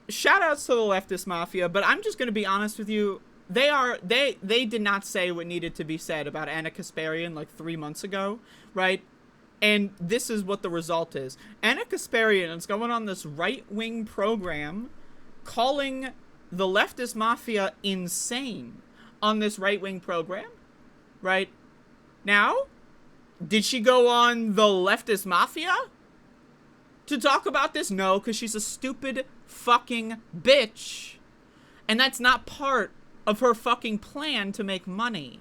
shout outs to the leftist mafia, but I'm just going to be honest with you. They did not say what needed to be said about Anna Kasparian like 3 months ago, right? And this is what the result is. Anna Kasparian is going on this right-wing program calling the leftist mafia insane on this right-wing program, right? Now, did she go on the leftist mafia to talk about this? No, because she's a stupid fucking bitch. And that's not part of her fucking plan to make money.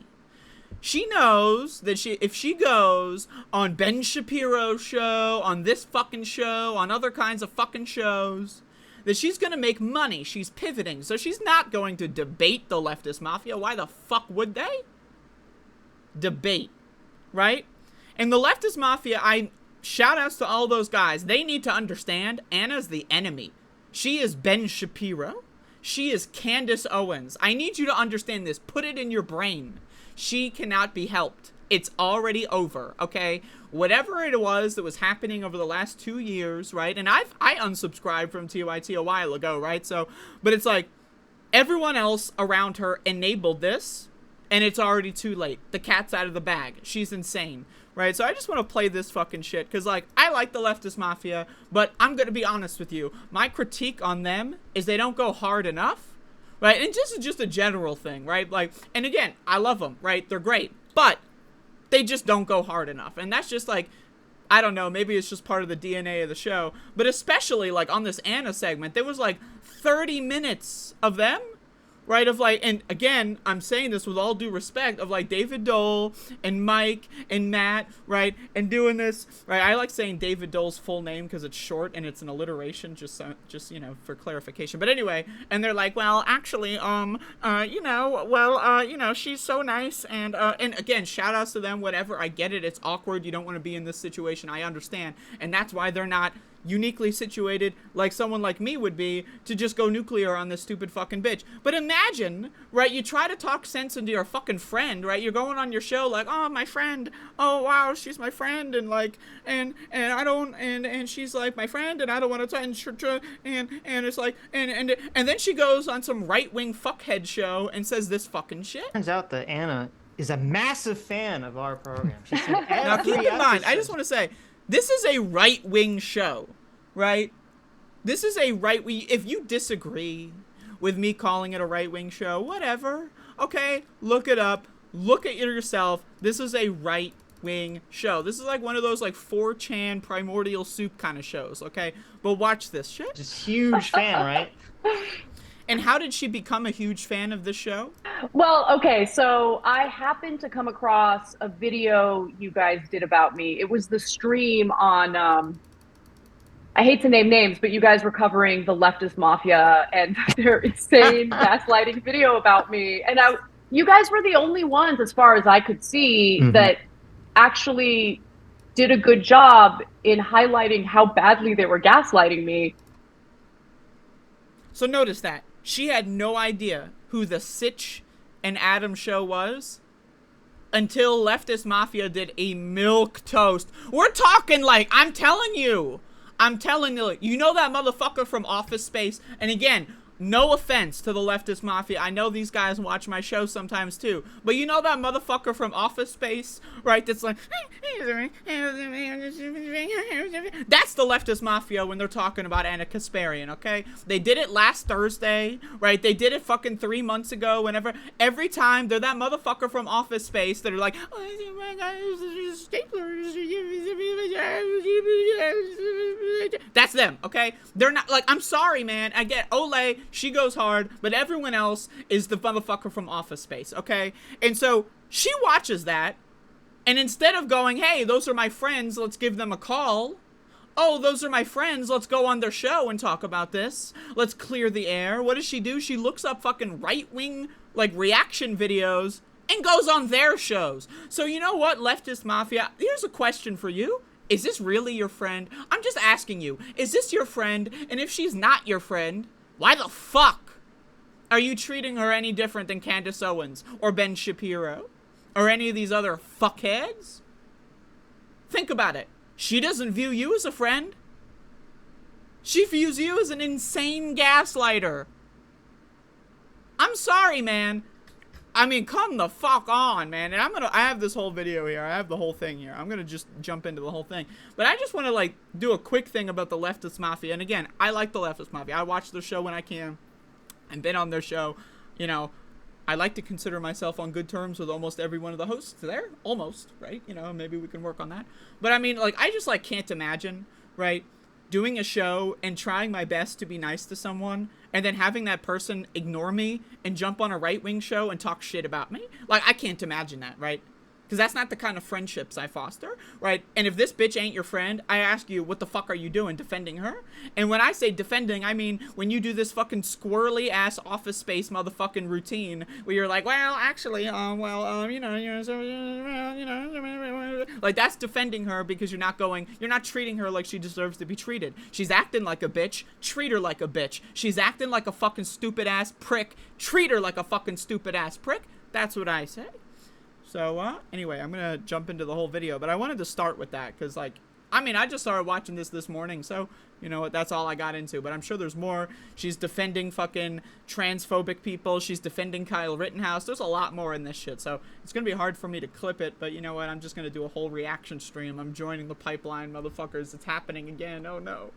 She knows that if she goes on Ben Shapiro's show, on this fucking show, on other kinds of fucking shows, that she's gonna make money. She's pivoting. So she's not going to debate the leftist mafia. Why the fuck would they? Debate. Right? And the leftist mafia, shout outs to all those guys. They need to understand Anna's the enemy. She is Ben Shapiro. She is Candace Owens. I need you to understand this. Put it in your brain. She cannot be helped. It's already over, okay? Whatever it was that was happening over the last 2 years, right? And I unsubscribed from TYT a while ago, right? So, but it's like, everyone else around her enabled this, and it's already too late. The cat's out of the bag. She's insane, right? So I just want to play this fucking shit, because, like, I like the leftist mafia, but I'm going to be honest with you. My critique on them is they don't go hard enough. Right, and this is just a general thing, right? Like, and again, I love them, right? They're great, but they just don't go hard enough, and that's just like, I don't know, maybe it's just part of the DNA of the show, but especially like on this Anna segment, there was like 30 minutes of them, right? Of like, and again, I'm saying this with all due respect, of like David Dole and Mike and Matt, right? And doing this, right? I like saying David Dole's full name because it's short and it's an alliteration, just you know, for clarification. But anyway, and they're like, well, actually, you know, she's so nice, and again, shout outs to them, whatever. I get it. It's awkward. You don't want to be in this situation. I understand, and that's why they're not uniquely situated like someone like me would be to just go nuclear on this stupid fucking bitch. But imagine, right, you try to talk sense into your fucking friend, right? You're going on your show like, oh, my friend, oh wow, she's my friend, and like, and I don't, and she's like my friend, and I don't want to and it's like, and then she goes on some right-wing fuckhead show and says this fucking shit. Turns out that Anna is a massive fan of our program. She's seen every Now keep in mind, episode. I just want to say, this is a right-wing show, right? This is a right-wing... If you disagree with me calling it a right-wing show, whatever. Okay, look it up. Look at it yourself. This is a right-wing show. This is like one of those like 4chan primordial soup kind of shows, okay? But watch this shit. Just huge fan, right? And how did she become a huge fan of this show? Well, okay, so I happened to come across a video you guys did about me. It was the stream on, I hate to name names, but you guys were covering the leftist mafia and their insane gaslighting video about me. And you guys were the only ones, as far as I could see, that actually did a good job in highlighting how badly they were gaslighting me. So notice that. She had no idea who the Sitch and Adam show was until Leftist Mafia did a milquetoast. We're talking like, I'm telling you, you know that motherfucker from Office Space? And again, no offense to the Leftist Mafia. I know these guys watch my show sometimes too. But you know that motherfucker from Office Space, right? That's like, that's the Leftist Mafia when they're talking about Anna Kasparian, okay? They did it last Thursday, right? They did it fucking 3 months ago, whenever. Every time they're that motherfucker from Office Space that are like, oh my God, staplers. That's them, okay? They're not, like, I'm sorry, man. I get Olay, she goes hard, but everyone else is the motherfucker from Office Space, okay? And so she watches that, and instead of going, hey, those are my friends, let's give them a call. Oh, those are my friends, let's go on their show and talk about this. Let's clear the air. What does she do? She looks up fucking right-wing, like, reaction videos and goes on their shows. So you know what, Leftist Mafia? Here's a question for you. Is this really your friend? I'm just asking you, is this your friend? And if she's not your friend, why the fuck are you treating her any different than Candace Owens or Ben Shapiro or any of these other fuckheads? Think about it. She doesn't view you as a friend. She views you as an insane gaslighter. I'm sorry, man. I mean, come the fuck on, man. And I have this whole video here. I have the whole thing here. I'm gonna just jump into the whole thing. But I just want to, like, do a quick thing about the Leftist Mafia. And again, I like the Leftist Mafia. I watch their show when I can. I've been on their show. You know, I like to consider myself on good terms with almost every one of the hosts there. Almost, right? You know, maybe we can work on that. But I mean, like, I just, like, can't imagine, right, doing a show and trying my best to be nice to someone and then having that person ignore me and jump on a right-wing show and talk shit about me. Like, I can't imagine that, right? Because that's not the kind of friendships I foster, right? And if this bitch ain't your friend, I ask you, what the fuck are you doing, defending her? And when I say defending, I mean when you do this fucking squirrely-ass Office Space motherfucking routine where you're like, well, actually, like, that's defending her because you're not treating her like she deserves to be treated. She's acting like a bitch, treat her like a bitch. She's acting like a fucking stupid-ass prick, treat her like a fucking stupid-ass prick. That's what I say. So, anyway, I'm gonna jump into the whole video, but I wanted to start with that, because, like, I mean, I just started watching this morning, so, you know what, that's all I got into, but I'm sure there's more. She's defending fucking transphobic people, she's defending Kyle Rittenhouse, there's a lot more in this shit, so it's gonna be hard for me to clip it, but you know what, I'm just gonna do a whole reaction stream. I'm joining the pipeline, motherfuckers, it's happening again, oh no.